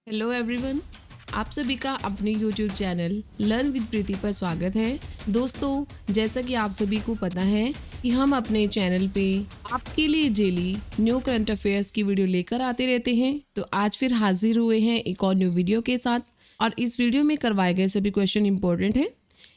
Hello everyone, आप सभी का अपने YouTube चैनल लर्न विद प्रीति पर स्वागत है। दोस्तों, जैसा कि आप सभी को पता है कि हम अपने चैनल पे आपके लिए डेली न्यू करंट अफेयर्स की वीडियो लेकर आते रहते हैं। तो आज फिर हाजिर हुए हैं एक और न्यू वीडियो के साथ, और इस वीडियो में करवाए गए सभी क्वेश्चन इंपॉर्टेंट है,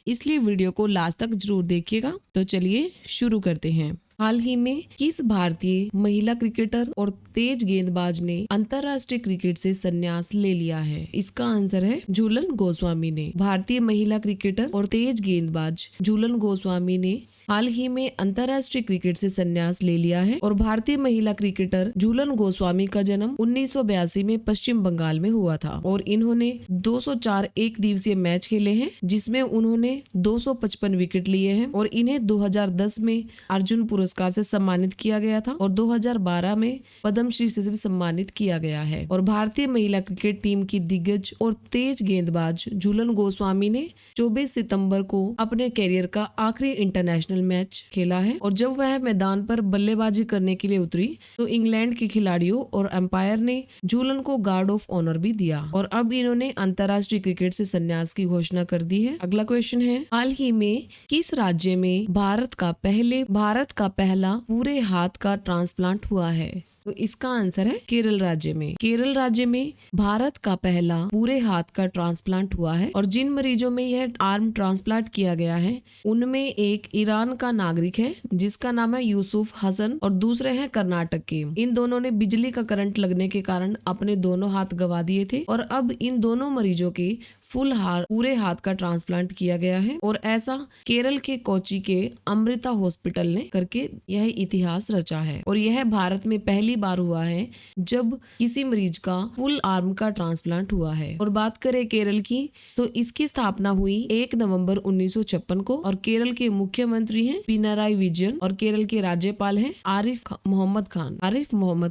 इसलिए वीडियो को लास्ट तक जरूर देखिएगा। तो चलिए शुरू करते हैं। हाल ही में किस भारतीय महिला क्रिकेटर और तेज गेंदबाज ने अंतर्राष्ट्रीय क्रिकेट से संन्यास ले लिया है? इसका आंसर है झूलन गोस्वामी ने। भारतीय महिला क्रिकेटर और तेज गेंदबाज झूलन गोस्वामी ने हाल ही में अंतर्राष्ट्रीय क्रिकेट से संन्यास ले लिया है। और भारतीय महिला क्रिकेटर झूलन गोस्वामी का जन्म 1982 में पश्चिम बंगाल में हुआ था, और इन्होंने 204 एक दिवसीय मैच खेले हैं, जिसमें उन्होंने 255 विकेट लिए हैं। और इन्हें 2010 में अर्जुन पुरस्कार से सम्मानित किया गया था, और 2012 में पद्मश्री से भी सम्मानित किया गया है। और भारतीय महिला क्रिकेट टीम की दिग्गज और तेज गेंदबाज झूलन गोस्वामी ने 24 सितंबर को अपने करियर का आखिरी इंटरनेशनल मैच खेला है। और जब वह मैदान पर बल्लेबाजी करने के लिए उतरी तो इंग्लैंड के खिलाड़ियों और अंपायर ने झूलन को गार्ड ऑफ ऑनर भी दिया, और अब इन्होंने अंतर्राष्ट्रीय क्रिकेट से संन्यास की घोषणा कर दी है। अगला क्वेश्चन है, हाल ही में किस राज्य में भारत का पहला पूरे हाथ का ट्रांसप्लांट हुआ है? तो इसका आंसर है केरल राज्य में। केरल राज्य में भारत का पहला पूरे हाथ का ट्रांसप्लांट हुआ है, और जिन मरीजों में यह आर्म ट्रांसप्लांट किया गया है उनमें एक ईरान का नागरिक है जिसका नाम है यूसुफ हसन, और दूसरे हैं कर्नाटक के। इन दोनों ने बिजली का करंट लगने के कारण अपने दोनों हाथ गवा दिए थे, और अब इन दोनों मरीजों के पूरे हाथ का ट्रांसप्लांट किया गया है। और ऐसा केरल के कोच्चि के अमृता हॉस्पिटल ने करके यह इतिहास रचा है। और यह भारत में पहली बार हुआ है जब किसी मरीज का फुल आर्म का ट्रांसप्लांट हुआ है। और बात करें केरल की, तो इसकी स्थापना हुई 1 नवंबर 1956 को, और केरल के मुख्यमंत्री हैं पिनाराई विजयन, और केरल के राज्यपाल हैं आरिफ मोहम्मद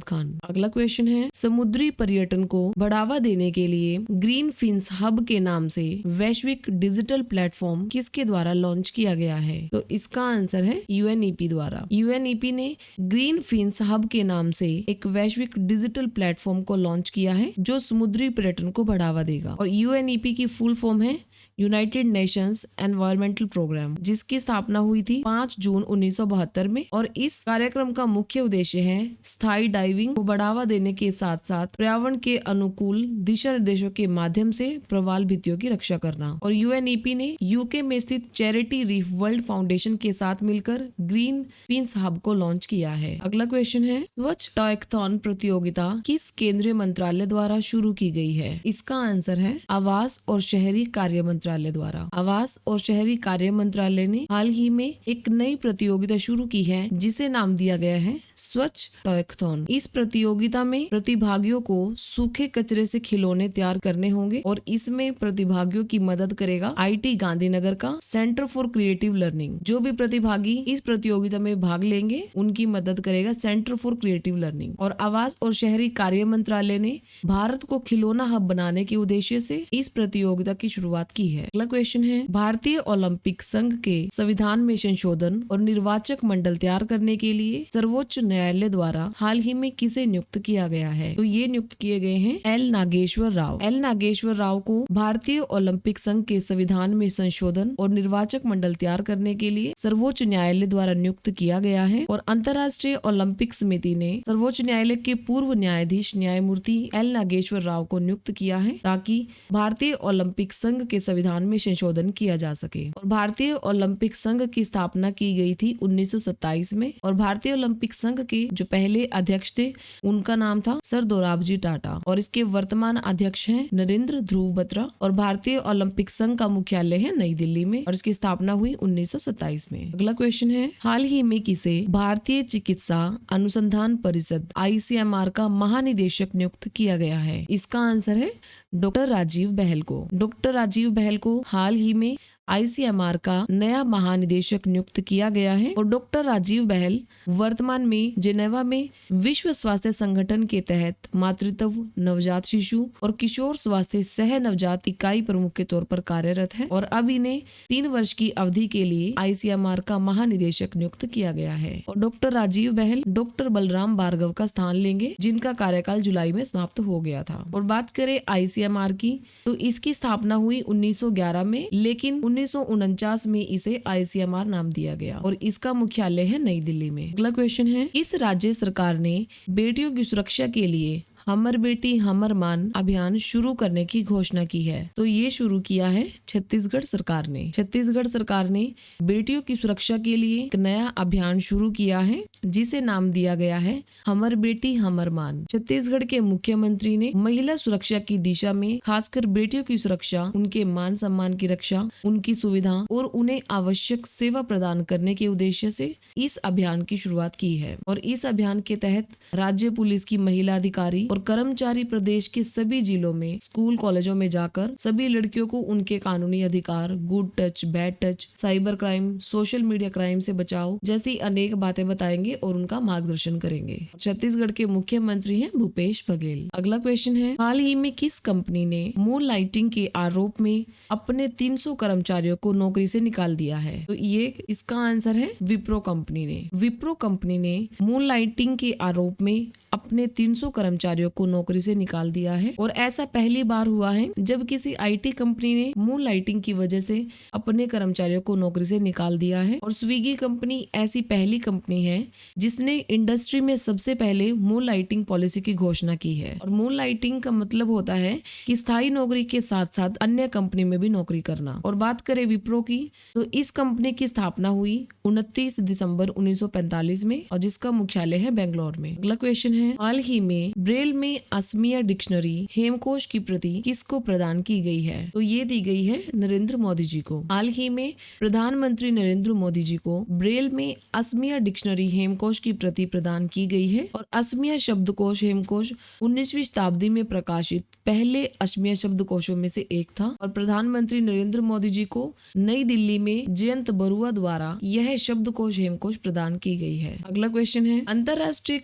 खान। अगला क्वेश्चन है, समुद्री पर्यटन को बढ़ावा देने के लिए ग्रीन फिन्स हब के नाम से वैश्विक डिजिटल प्लेटफॉर्म किसके द्वारा लॉन्च किया गया है? तो इसका आंसर है यूएनईपी द्वारा। यूएनईपी ने ग्रीन फिन्स हब के नाम से एक वैश्विक डिजिटल प्लेटफॉर्म को लॉन्च किया है जो समुद्री पर्यटन को बढ़ावा देगा। और यूएनईपी की फुल फॉर्म है यूनाइटेड नेशंस एनवायरमेंटल प्रोग्राम, जिसकी स्थापना हुई थी 5 जून 1972 में। और इस कार्यक्रम का मुख्य उद्देश्य है स्थायी डाइविंग को बढ़ावा देने के साथ साथ पर्यावरण के अनुकूल दिशा निर्देशों के माध्यम से प्रवाल भित्तियों की रक्षा करना। और यूएनईपी ने यूके में स्थित चैरिटी रीफ वर्ल्ड फाउंडेशन के साथ मिलकर ग्रीन फिन्स हब को लॉन्च किया है। अगला क्वेश्चन है, स्वच्छ टॉयकथॉन प्रतियोगिता किस केंद्रीय मंत्रालय द्वारा शुरू की गई है? इसका आंसर है आवास और शहरी कार्य मंत्रालय द्वारा। आवास और शहरी कार्य मंत्रालय ने हाल ही में एक नई प्रतियोगिता शुरू की है जिसे नाम दिया गया है स्वच्छ टॉयकथॉन। इस प्रतियोगिता में प्रतिभागियों को सूखे कचरे से खिलौने तैयार करने होंगे, और इसमें प्रतिभागियों की मदद करेगा आईटी गांधीनगर का सेंटर फॉर क्रिएटिव लर्निंग। जो भी प्रतिभागी इस प्रतियोगिता में भाग लेंगे उनकी मदद करेगा सेंटर फॉर क्रिएटिव लर्निंग। और आवास और शहरी कार्य मंत्रालय ने भारत को खिलौना हब बनाने के उद्देश्य से इस प्रतियोगिता की शुरुआत की है। अगला क्वेश्चन है, भारतीय ओलंपिक संघ के संविधान में संशोधन और निर्वाचक मंडल तैयार करने के लिए सर्वोच्च न्यायालय द्वारा हाल ही में किसे नियुक्त किया गया है? तो ये नियुक्त किए गए हैं एल नागेश्वर राव को भारतीय ओलंपिक संघ के संविधान में संशोधन और निर्वाचक मंडल तैयार करने के लिए सर्वोच्च न्यायालय द्वारा नियुक्त किया गया है। और अंतर्राष्ट्रीय ओलंपिक समिति ने सर्वोच्च न्यायालय के पूर्व न्यायाधीश न्यायमूर्ति एल नागेश्वर राव को नियुक्त किया है ताकि भारतीय ओलंपिक संघ के संविधान में संशोधन किया जा सके। और भारतीय ओलंपिक संघ की स्थापना की गई थी 1927 में, और भारतीय ओलंपिक संघ के जो पहले अध्यक्ष थे उनका नाम था सर दोराबजी टाटा, और इसके वर्तमान अध्यक्ष हैं नरेंद्र ध्रुव बत्रा। और भारतीय ओलंपिक संघ का मुख्यालय है नई दिल्ली में, और इसकी स्थापना हुई 1927 में। अगला क्वेश्चन है, हाल ही में किसे भारतीय चिकित्सा अनुसंधान परिषद ICMR का महानिदेशक नियुक्त किया गया है? इसका आंसर है डॉक्टर राजीव बहल को। डॉक्टर राजीव बहल को हाल ही में आईसीएमआर का नया महानिदेशक नियुक्त किया गया है और डॉक्टर राजीव बहल वर्तमान में जेनेवा में विश्व स्वास्थ्य संगठन के तहत मातृत्व, नवजात शिशु और किशोर स्वास्थ्य सह नवजात इकाई प्रमुख के तौर पर कार्यरत है और अब इन्हें 3 वर्ष की अवधि के लिए आईसीएमआर का महानिदेशक नियुक्त किया गया है। और डॉक्टर राजीव बहल डॉक्टर बलराम भार्गव का स्थान लेंगे, जिनका कार्यकाल जुलाई में समाप्त हो गया था। और बात करें आईसीएमआर की, तो इसकी स्थापना हुई 1911 में, लेकिन 1949 में इसे आईसीएमआर नाम दिया गया और इसका मुख्यालय है नई दिल्ली में। अगला क्वेश्चन है, इस राज्य सरकार ने बेटियों की सुरक्षा के लिए हमर बेटी हमर मान अभियान शुरू करने की घोषणा की है। तो ये शुरू किया है छत्तीसगढ़ सरकार ने। छत्तीसगढ़ सरकार ने बेटियों की सुरक्षा के लिए एक नया अभियान शुरू किया है, जिसे नाम दिया गया है हमर बेटी हमर मान। छत्तीसगढ़ के मुख्यमंत्री ने महिला सुरक्षा की दिशा में खासकर बेटियों की सुरक्षा, उनके मान सम्मान की रक्षा, उनकी सुविधा और उन्हें आवश्यक सेवा प्रदान करने के उद्देश्य से इस अभियान की शुरुआत की है। और इस अभियान के तहत राज्य पुलिस की महिला अधिकारी और कर्मचारी प्रदेश के सभी जिलों में स्कूल कॉलेजों में जाकर सभी लड़कियों को उनके कानूनी अधिकार, good touch, bad touch, cyber crime, social media crime से बचाव जैसी अनेक बातें बताएंगे और उनका मार्गदर्शन करेंगे। छत्तीसगढ़ के मुख्यमंत्री हैं भूपेश बघेल। अगला क्वेश्चन है, हाल ही में किस कंपनी ने मून लाइटिंग के आरोप में अपने 300 कर्मचारियों को नौकरी से निकाल दिया है? तो ये इसका आंसर है विप्रो कंपनी ने। विप्रो कंपनी ने मून लाइटिंग के आरोप में अपने 300 कर्मचारियों को नौकरी से निकाल दिया है और ऐसा पहली बार हुआ है जब किसी आईटी कंपनी ने मून लाइटिंग की वजह से अपने कर्मचारियों को नौकरी से निकाल दिया है। और स्विगी कंपनी ऐसी पहली कंपनी है जिसने इंडस्ट्री में सबसे पहले मून लाइटिंग पॉलिसी की घोषणा की है। और मून लाइटिंग का मतलब होता है कि स्थायी नौकरी के साथ साथ अन्य कंपनी में भी नौकरी करना। और बात करें विप्रो की, तो इस कंपनी की स्थापना हुई 29 दिसंबर 1945 में और जिसका मुख्यालय है बेंगलोर में। अगला क्वेश्चन है, हाल ही में ब्रेल में असमिया डिक्शनरी हेमकोश की प्रति किसको प्रदान की गई है? तो ये दी गई है नरेंद्र मोदी जी को। हाल ही में प्रधानमंत्री नरेंद्र मोदी जी को ब्रेल में असमिया डिक्शनरी हेमकोश की प्रति प्रदान की गई है। और असमिया शब्दकोश हेमकोश 19वीं शताब्दी में प्रकाशित पहले असमिया शब्दकोशों में से एक था और प्रधानमंत्री नरेंद्र मोदी जी को नई दिल्ली में जयंत बरुआ द्वारा यह शब्दकोश हेमकोश प्रदान की गई है। अगला क्वेश्चन है, अंतर्राष्ट्रीय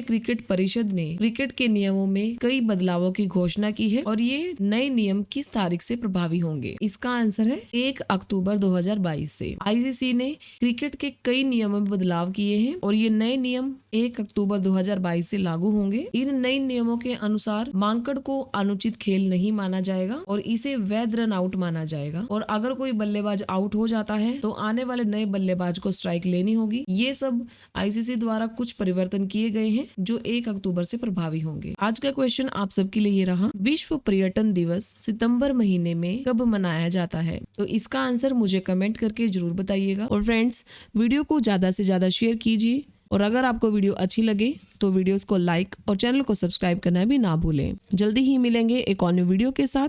क्रिकेट परिषद ने क्रिकेट के नियमों में कई बदलावों की घोषणा की है और ये नए नियम किस तारीख से प्रभावी होंगे? इसका आंसर है 1 अक्टूबर 2022 से। आईसीसी ने क्रिकेट के कई नियमों में बदलाव किए हैं और ये नए नियम 1 अक्टूबर 2022 से लागू होंगे। इन नए नियमों के अनुसार मांकड़ को अनुचित खेल नहीं माना जाएगा और इसे वैध रन आउट माना जाएगा। और अगर कोई बल्लेबाज आउट हो जाता है तो आने वाले नए बल्लेबाज को स्ट्राइक लेनी होगी। ये सब आईसीसी द्वारा कुछ परिवर्तन किए गए हैं जो 1 अक्टूबर से प्रभावी होंगे। आज का क्वेश्चन आप सबके लिए ये रहा, विश्व पर्यटन दिवस सितंबर महीने में कब मनाया जाता है? तो इसका आंसर मुझे कमेंट करके जरूर बताइएगा। और फ्रेंड्स, वीडियो को ज्यादा से ज्यादा शेयर कीजिए और अगर आपको वीडियो अच्छी लगे तो वीडियोस को लाइक और चैनल को सब्सक्राइब करना भी ना भूलें। जल्दी ही मिलेंगे एक और न्यू वीडियो के साथ।